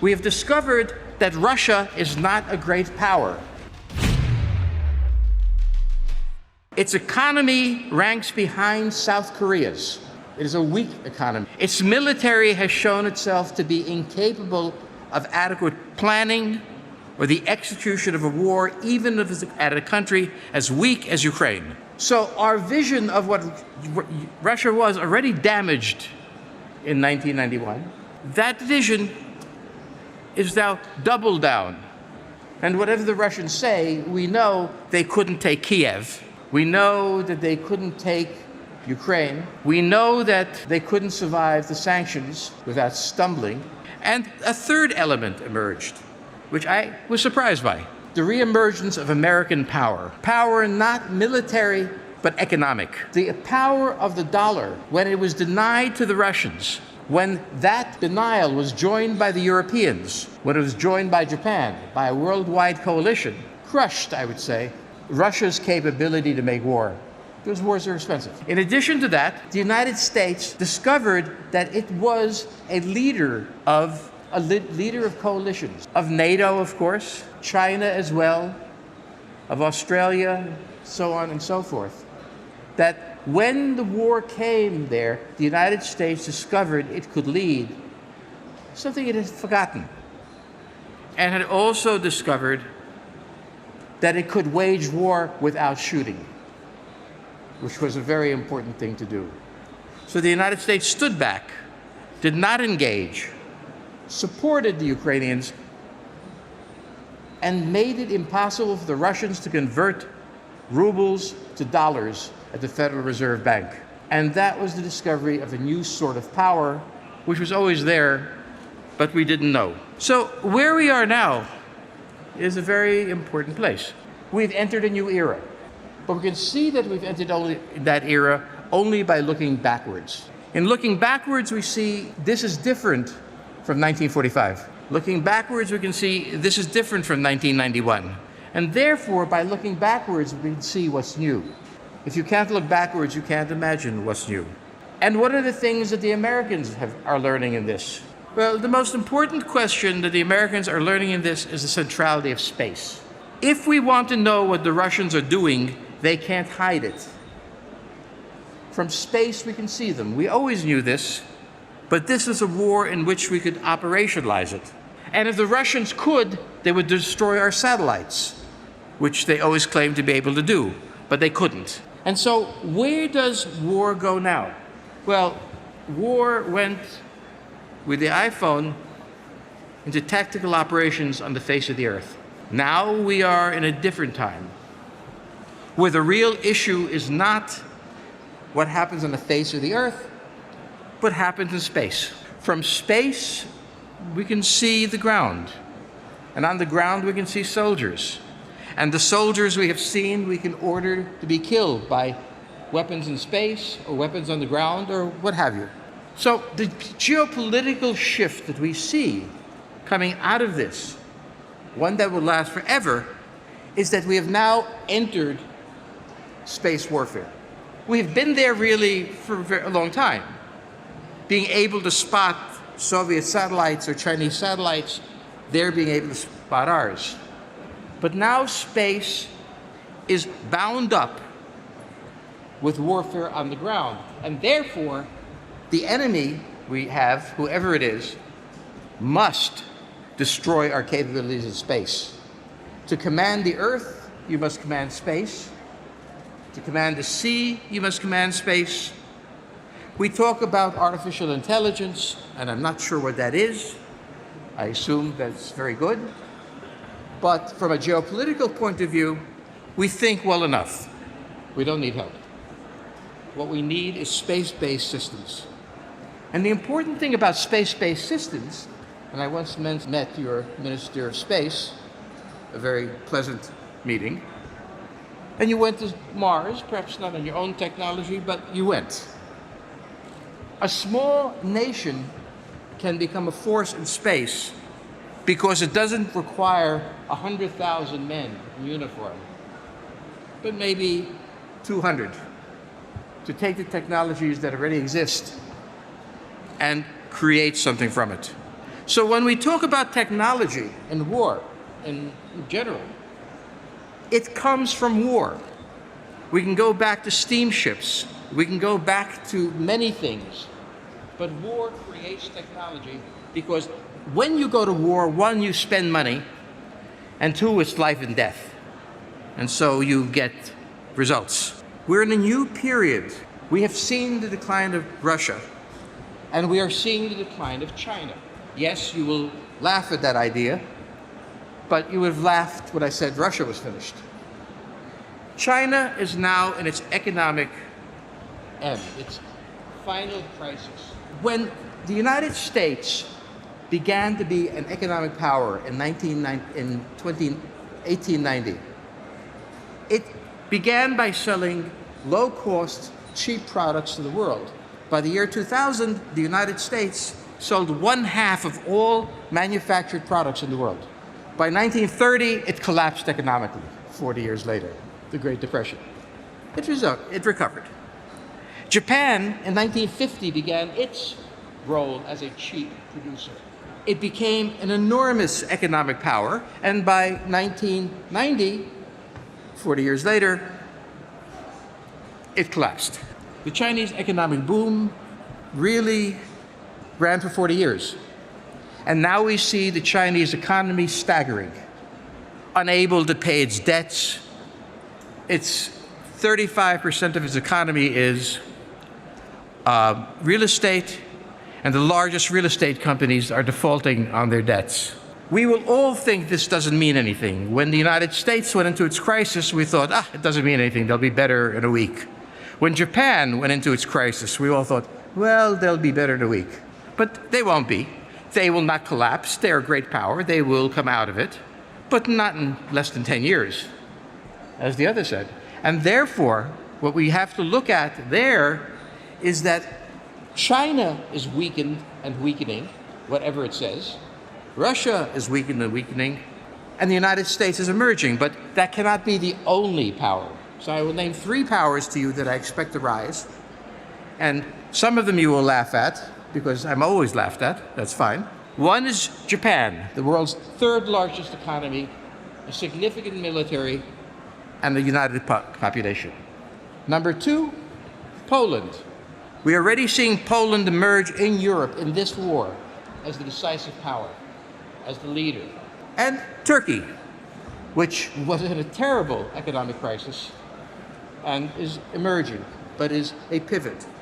we have discovered that Russia is not a great power. Its economy ranks behind South Korea's. It is a weak economy. Its military has shown itself to be incapable of adequate planning or the execution of a war, even if it's at a country as weak as Ukraine. So our vision of what Russia was already damaged in 1991, that vision is now doubled down. And whatever the Russians say, we know they couldn't take Kiev. We know that they couldn't take Ukraine. We know that they couldn't survive the sanctions without stumbling. And a third element emerged, which I was surprised by. The reemergence of American power. Power not military, but economic. The power of the dollar, when it was denied to the Russians, when that denial was joined by the Europeans, when it was joined by Japan, by a worldwide coalition, crushed, I would say, Russia's capability to make war. Those wars are expensive. In addition to that, the United States discovered that it was a leader of coalitions, of NATO, of course, China as well, of Australia, so on and so forth. That when the war came there, the United States discovered it could lead something it had forgotten, and had also discovered that it could wage war without shooting, which was a very important thing to do. So the United States stood back, did not engage, supported the Ukrainians, and made it impossible for the Russians to convert rubles to dollars at the Federal Reserve Bank. And that was the discovery of a new sort of power, which was always there, but we didn't know. So where we are now is a very important place. We've entered a new era, but we can see that we've entered that era only by looking backwards. In looking backwards, we see this is different from 1945. Looking backwards, we can see this is different from 1991. And therefore, by looking backwards, we can see what's new. If you can't look backwards, you can't imagine what's new. And what are the things that the Americans are learning in this? Well, the most important question that the Americans are learning in this is the centrality of space. If we want to know what the Russians are doing, they can't hide it. From space, we can see them. We always knew this, but this is a war in which we could operationalize it. And if the Russians could, they would destroy our satellites, which they always claimed to be able to do, but they couldn't. And so where does war go now? Well, war went with the iPhone into tactical operations on the face of the earth. Now we are in a different time, where the real issue is not what happens on the face of the earth, but happens in space. From space, we can see the ground. And on the ground, we can see soldiers. And the soldiers we have seen, we can order to be killed by weapons in space or weapons on the ground or what have you. So the geopolitical shift that we see coming out of this, one that will last forever, is that we have now entered space warfare. We've been there really for a long time, being able to spot Soviet satellites or Chinese satellites, they're being able to spot ours. But now space is bound up with warfare on the ground, and therefore the enemy we have, whoever it is, must destroy our capabilities in space. To command the earth, you must command space. To command the sea, you must command space. We talk about artificial intelligence, and I'm not sure what that is. I assume that's very good. But from a geopolitical point of view, we think well enough. We don't need help. What we need is space-based systems. And the important thing about space-based systems, and I once met your Minister of Space, a very pleasant meeting, and you went to Mars, perhaps not on your own technology, but you went. A small nation can become a force in space because it doesn't require 100,000 men in uniform, but maybe 200 to take the technologies that already exist and create something from it. So when we talk about technology and war in general, it comes from war. We can go back to steamships. We can go back to many things. But war creates technology because when you go to war, one, you spend money, and two, it's life and death. And so you get results. We're in a new period. We have seen the decline of Russia, and we are seeing the decline of China. Yes, you will laugh at that idea, but you would have laughed when I said Russia was finished. China is now in its economic end, its final crisis. When the United States began to be an economic power in 1890, it began by selling low-cost, cheap products to the world. By the year 2000, the United States sold 1/2 of all manufactured products in the world. By 1930, it collapsed economically, 40 years later, the Great Depression. It recovered. Japan, in 1950, began its role as a cheap producer. It became an enormous economic power, and by 1990, 40 years later, it collapsed. The Chinese economic boom really ran for 40 years. And now we see the Chinese economy staggering, unable to pay its debts. It's 35% of its economy is real estate, and the largest real estate companies are defaulting on their debts. We will all think this doesn't mean anything. When the United States went into its crisis, we thought, it doesn't mean anything, they'll be better in a week. When Japan went into its crisis, we all thought, well, they'll be better in a week. But they won't be. They will not collapse. They're a great power. They will come out of it, but not in less than 10 years, as the other said. And therefore, what we have to look at there is that China is weakened and weakening, whatever it says. Russia is weakened and weakening, and the United States is emerging, but that cannot be the only power. So I will name 3 powers to you that I expect to rise, and some of them you will laugh at, because I'm always laughed at, that's fine. One is Japan, the world's 3rd largest economy, a significant military, and a united population. Number 2, Poland. We are already seeing Poland emerge in Europe in this war as the decisive power, as the leader. And Turkey, which was in a terrible economic crisis and is emerging, but is a pivot.